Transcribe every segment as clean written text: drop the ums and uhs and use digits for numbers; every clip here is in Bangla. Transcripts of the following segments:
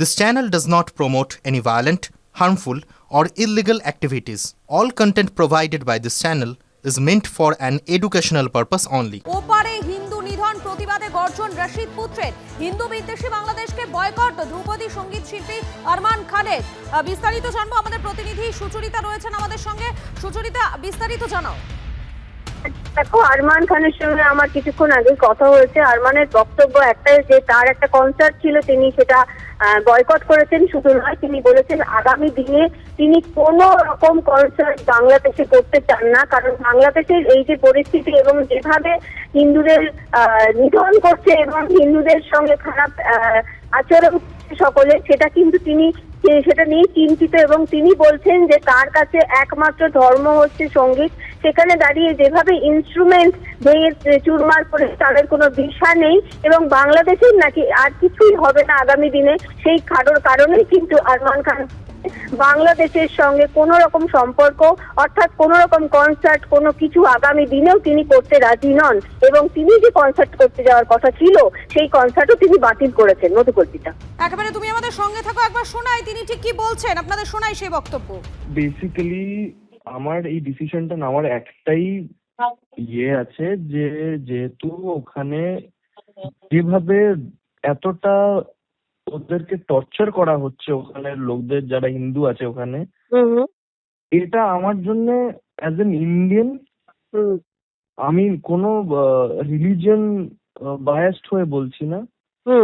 This channel does not promote any violent, harmful, or illegal activities. All content provided by this channel is meant for an educational purpose only. ওপারে হিন্দু নিধন প্রতিবাদে গর্জন রশিদ পুত্রের, হিন্দু বিদ্বেষী বাংলাদেশকে বয়কট ধ্রুপদী সঙ্গীত শিল্পী আরমান খানের। বিস্তারিত জানবো, আমাদের প্রতিনিধি সুচরিতা রয়েছেন আমাদের সঙ্গে। সুচরিতা, বিস্তারিত জানাও। দেখো, আরমান খানের সঙ্গে আমার কিছুক্ষণ আগে কথা হয়েছে। আরমানের বক্তব্য একটাই যে তার একটা কনসার্ট ছিল, তিনি সেটা বয়কট করেছেন। শুধু নয়, তিনি বলেছেন আগামী দিনে তিনি কোনো রকম কনসার্ট বাংলাদেশে করতে চান না, কারণ বাংলাদেশের এই যে পরিস্থিতি এবং যেভাবে হিন্দুদের নিধন করছে এবং হিন্দুদের সঙ্গে খারাপ আচরণ সকলে, সেটা কিন্তু তিনি সেটা নিয়ে চিন্তিত। এবং তিনি বলছেন যে তার কাছে একমাত্র ধর্ম হচ্ছে সঙ্গীত। সেখানে দাঁড়িয়ে যেভাবে ইনস্ট্রুমেন্ট ভেঙে চুরমার করে তাদের কোনো দিশা নেই এবং বাংলাদেশের নাকি আর কিছুই হবে না আগামী দিনে, সেই কারণেই কিন্তু আরমান খান বাংলাদেশের সঙ্গে কোনো রকম সম্পর্ক অর্থাৎ কোনো রকম কনসার্ট কোনো কিছু আগামী দিনেও তিনি করতে রাজি নন। এবং তিনি যে কনসার্ট করতে যাওয়ার কথা ছিল সেই কনসার্টও তিনি বাতিল করেছেন। মধুকল্পিতা, একেবারে তুমি আমাদের সঙ্গে থাকো, একবার শোনাই তিনি ঠিক কি বলছেন, আপনাদের শোনাই সেই বক্তব্য। বেসিক্যালি আমার এই ডিসিশনটা নেওয়ার একটাই আছে যে যেহেতু ওখানে যেভাবে এতটা ওদেরকে টর্চার করা হচ্ছে ওখানে লোকদের যারা হিন্দু আছে ওখানে, এটা আমার জন্য অ্যাজ এন ইন্ডিয়ান, আমি কোনো রিলিজিয়ন বায়াসড হয়ে বলছি না,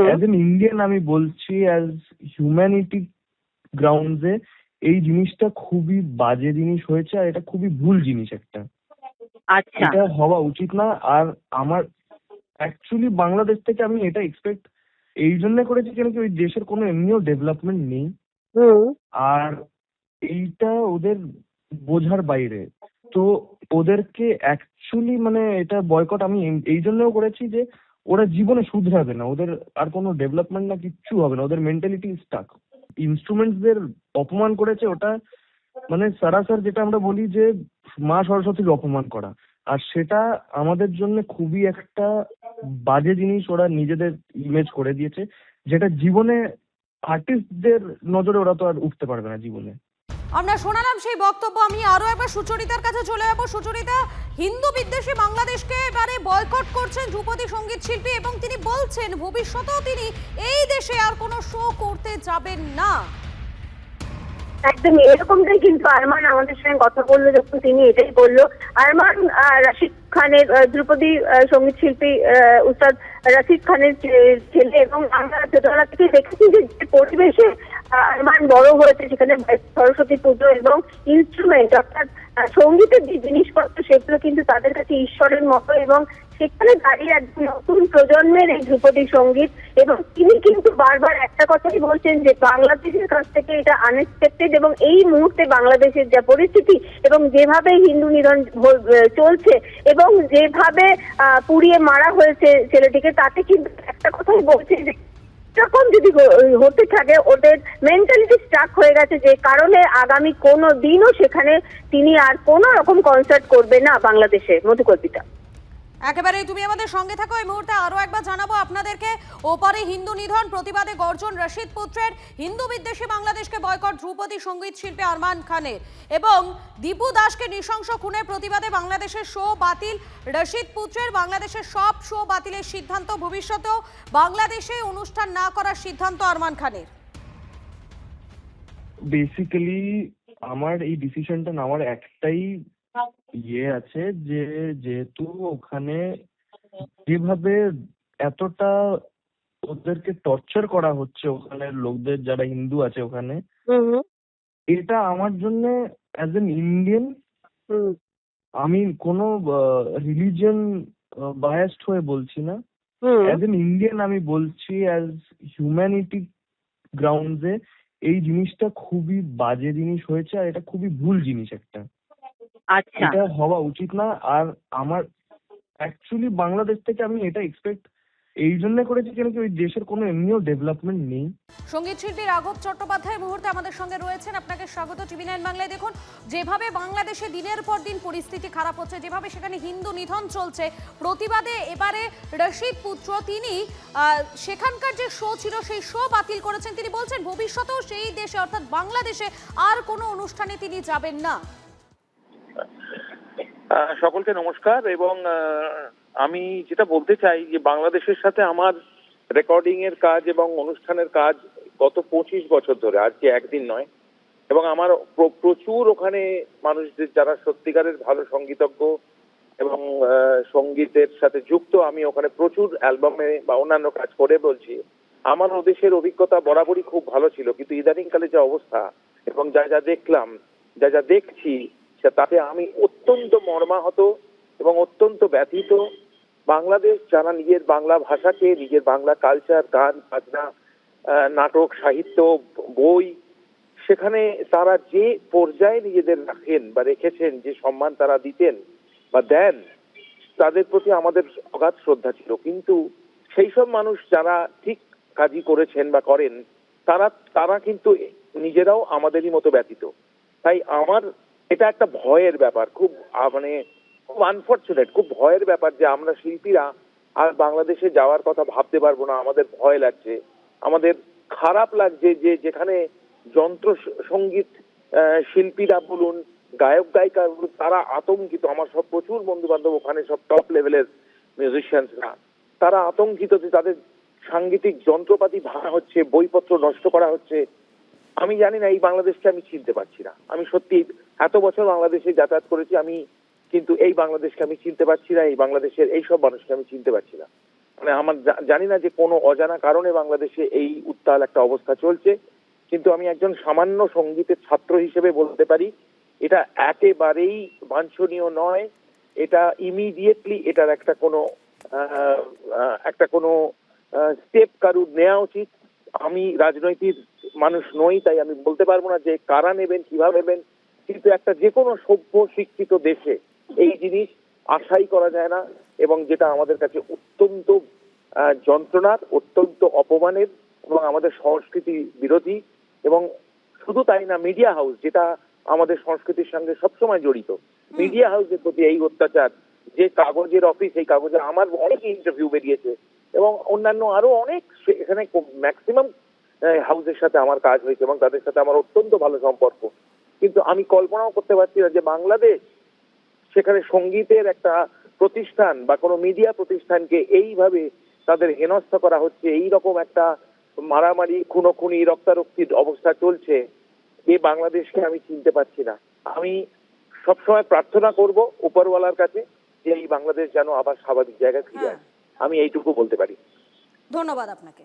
অ্যাজ এন ইন্ডিয়ান আমি বলছি অ্যাজ হিউম্যানিটি গ্রাউন্ডসে এই জিনিসটা খুবই বাজে জিনিস হয়েছে আর এটা খুবই ভুল জিনিস একটা। আচ্ছা, এটা হওয়া উচিত না। আর আমার অ্যাকচুয়ালি বাংলাদেশ থেকে আমি এটা এক্সপেক্ট এই জন্য করেছি কেন কি ওই দেশের কোনো এমনিও ডেভেলপমেন্ট নেই আর এইটা ওদের বোঝার বাইরে। তো ওদেরকে অ্যাকচুয়ালি মানে এটা বয়কট আমি এই জন্যও করেছি যে ওরা জীবনে শুধরাবে না, ওদের আর কোনো ডেভেলপমেন্ট না কিচ্ছু হবে না, ওদের মেন্টালিটি স্টাক। ইনস্ট্রুমেন্টসদের অপমান করেছে, ওটা মানে সরাসরি যেটা আমরা বলি যে মা সরস্বতীর অপমান করা, আর সেটা আমাদের জন্য খুবই একটা বাজে জিনিস ওরা নিজেদের ইমেজ করে দিয়েছে, যেটা জীবনে আর্টিস্টদের নজরে ওরা তো আর উঠতে পারবে না জীবনে। আমরা শোনালাম সেই বক্তব্য। আমি আরো একবার সুচরিতার কাছে চলে যাবো। সুচরিতা, হিন্দু বিদ্বেষী বাংলাদেশকে এবারে বয়কট করছেন ধ্রুপদী সঙ্গীত শিল্পী এবং তিনি বলছেন ভবিষ্যতেও তিনি এই দেশে আর কোনো শো করতে যাবেন না। একদম এরকমটাই কিন্তু আরমান আমাদের সঙ্গে কথা বললো যখন তিনি এটাই বললো। আরমান রশিদ খানের, ধ্রুপদী সঙ্গীত শিল্পী উস্তাদ রশিদ খানের ছেলে, এবং আমরা ছোটবেলা থেকে দেখেছি যে পরিবেশে আরমান বড় হয়েছে, সেখানে সরস্বতী পুজো এবং ইনস্ট্রুমেন্ট অর্থাৎ সঙ্গীতের যে জিনিসপত্র সেগুলো কিন্তু তাদের কাছে ঈশ্বরের মতো। এবং সেখানে দাঁড়িয়ে একদম নতুন প্রজন্মের এই ধ্রুপদী সঙ্গীত, এবং তিনি কিন্তু বারবার একটা কথাই বলছেন যে বাংলাদেশের কাছ থেকে এটা আনএক্সপেক্টেড। এবং এই মুহূর্তে বাংলাদেশের যা পরিস্থিতি এবং যেভাবে হিন্দু নিধন চলছে এবং যেভাবে পুড়িয়ে মারা হয়েছে ছেলেটিকে, তাতে কিন্তু একটা কথাই বলছে যে এরকম যদি হতে থাকে ওদের মেন্টালিটি স্টাক হয়ে গেছে, যে কারণে আগামী কোনো দিনও সেখানে তিনি আর কোনো রকম কনসার্ট করবে না বাংলাদেশে। মধুকল্পিতা, একেবারে তুমি আমাদের সঙ্গে থাকো। এই মুহূর্তে আরো একবার জানাবো আপনাদেরকে, ওপারে হিন্দু নিধন প্রতিবাদে গর্জন রশিদ পুত্রের, হিন্দু বিদ্বেষী বাংলাদেশকে বয়কট ধ্রুপদী সঙ্গীত শিল্পী আরমান খানের, এবং দীপু দাসকে নৃশংস খুনের প্রতিবাদে বাংলাদেশের শো বাতিল রশিদ পুত্রের। বাংলাদেশের সব শো বাতিলের সিদ্ধান্ত, ভবিষ্যতেও বাংলাদেশে অনুষ্ঠান না করার সিদ্ধান্ত আরমান খানের। বেসিক্যালি আমার এই ডিসিশনটা নেওয়ার একটাই আছে যে যেহেতু ওখানে যেভাবে এতটা ওদেরকে টর্চার করা হচ্ছে ওখানে লোকদের যারা হিন্দু আছে ওখানে, এটা আমার জন্য অ্যাজ এন ইন্ডিয়ান, আমি কোনো রিলিজিয়ন বায়াসড হয়ে বলছি না, অ্যাজ এন ইন্ডিয়ান আমি বলছি অ্যাজ হিউম্যানিটি গ্রাউন্ডসে এই জিনিসটা খুবই বাজে জিনিস হয়েছে আর এটা খুবই ভুল জিনিস একটা। আচ্ছা, এটা হওয়া উচিত না। আর আমার অ্যাকচুয়ালি বাংলাদেশ থেকে আমি এটা এক্সপেক্ট এই জন্য করেছি কেন কি ওই দেশের কোনো এমনিও ডেভেলপমেন্ট নেই। সঙ্গীত শিল্পী রাঘব চট্টোপাধ্যায় মুহূর্তে আমাদের সঙ্গে রয়েছেন। আপনাকে স্বাগত টিভি9 বাংলায়। দেখুন, যেভাবে বাংলাদেশে দিনের পর দিন পরিস্থিতি খারাপ হচ্ছে, যেভাবে সেখানে হিন্দু নিধন চলছে, প্রতিবাদে এবারে রশিদ পুত্র তিনি সেখানকার যে শো ছিল সেই শো বাতিল করেছেন। তিনি বলছেন ভবিষ্যতেও সেই দেশে অর্থাৎ বাংলাদেশে আর কোনো অনুষ্ঠানে তিনি যাবেন না। সকলকে নমস্কার। এবং আমি যেটা বলতে চাই যে বাংলাদেশের সাথে আমার রেকর্ডিং এর কাজ এবং অনুষ্ঠানের কাজ গত 25 বছর ধরে, আজকে একদিন নয়। এবং আমার প্রচুর ওখানে মানুষদের যারা সত্যিকারের ভালো সঙ্গীতজ্ঞ এবং সঙ্গীতের সাথে যুক্ত, আমি ওখানে প্রচুর অ্যালবামে বা অন্যান্য কাজ করে বলছি আমার ওদেশের অভিজ্ঞতা বরাবরই খুব ভালো ছিল। কিন্তু ইদানিংকালে যা অবস্থা এবং যা যা দেখলাম, যা যা দেখছি, তাতে আমি অত্যন্ত মর্মাহত এবং অত্যন্ত ব্যথিত। বাংলাদেশ যারা নিজের বাংলা ভাষাকে, নিজের বাংলা কালচার, গান বাজনা, নাটক, সাহিত্য, বই, সেখানে তারা যে পর্যায়ে নিজেদের রাখেন বা রেখেছেন, যে সম্মান তারা দিতেন বা দেন, তাদের প্রতি আমাদের অগাধ শ্রদ্ধা ছিল। কিন্তু সেই সব মানুষ যারা ঠিক কাজই করেছেন বা করেন, তারা কিন্তু নিজেরাও আমাদেরই মতো ব্যথিত। তাই আমার এটা একটা ভয়ের ব্যাপার, খুব খুব আনফর্চুনেট, খুব ভয়ের ব্যাপার যে আমরা শিল্পীরা আর বাংলাদেশে যাওয়ার কথা ভাবতে পারবো না। আমাদের ভয় লাগছে, আমাদের খারাপ লাগছে যে যেখানে যন্ত্র সঙ্গীত শিল্পীরা বলুন, গায়ক গায়িকা বলুন, তারা আতঙ্কিত। আমার সব প্রচুর বন্ধু বান্ধব ওখানে, সব টপ লেভেলের মিউজিশিয়ানসরা, তারা আতঙ্কিত যে তাদের সাংগীতিক যন্ত্রপাতি ভাঙা হচ্ছে, বইপত্র নষ্ট করা হচ্ছে। আমি জানি না, এই বাংলাদেশকে আমি চিনতে পারছি না। আমি সত্যি এত বছর বাংলাদেশে যাতায়াত করেছি, আমি কিন্তু এই বাংলাদেশকে আমি চিনতে পারছি না, এই বাংলাদেশের এই সব মানুষকে আমি চিনতে পারছি না। আমার জানি না যে কোনো অজানা কারণে বাংলাদেশে এই উত্তাল একটা অবস্থা চলছে। কিন্তু আমি একজন সামান্য সঙ্গীতের ছাত্র হিসেবে বলতে পারি এটা একেবারেই বাঞ্ছনীয় নয়। এটা ইমিডিয়েটলি এটার একটা কোনো স্টেপ কারুর নেওয়া উচিত। আমি রাজনৈতিক মানুষ নই, তাই আমি বলতে পারবো না যে কারা নেবেন, কিভাবে নেবেন। কিন্তু একটা যে কোনো সভ্য শিক্ষিত দেশে এই জিনিস আশাই করা যায় না, এবং যেটা আমাদের কাছে অত্যন্ত যন্ত্রণার, অত্যন্ত অপমানের এবং আমাদের সংস্কৃতি বিরোধী। এবং শুধু তাই না, মিডিয়া হাউস যেটা আমাদের সংস্কৃতির সঙ্গে সবসময় জড়িত, মিডিয়া হাউসের প্রতি এই অত্যাচার। যে কাগজের অফিস, এই কাগজে আমার অনেক ইন্টারভিউ বেরিয়েছে এবং অন্যান্য আরো অনেক, এখানে ম্যাক্সিমাম হাউসের সাথে আমার কাজ হয়েছে এবং তাদের সাথে আমার অত্যন্ত ভালো সম্পর্ক। কিন্তু আমি কল্পনাও করতে পারছি না যে বাংলাদেশ, সেখানে সঙ্গীতের একটা প্রতিষ্ঠান বা কোনো মিডিয়া প্রতিষ্ঠানকে এইভাবে তাদের হেনস্থা করা হচ্ছে, এইরকম একটা মারামারি, খুনোখুনি, রক্তারক্তির অবস্থা চলছে। এই বাংলাদেশকে আমি চিনতে পারছি না। আমি সবসময় প্রার্থনা করব উপরওয়ালার কাছে যে এই বাংলাদেশ যেন আবার স্বাভাবিক জায়গায় ফিরে আসে। আমি এইটুকু বলতে পারি। ধন্যবাদ আপনাকে।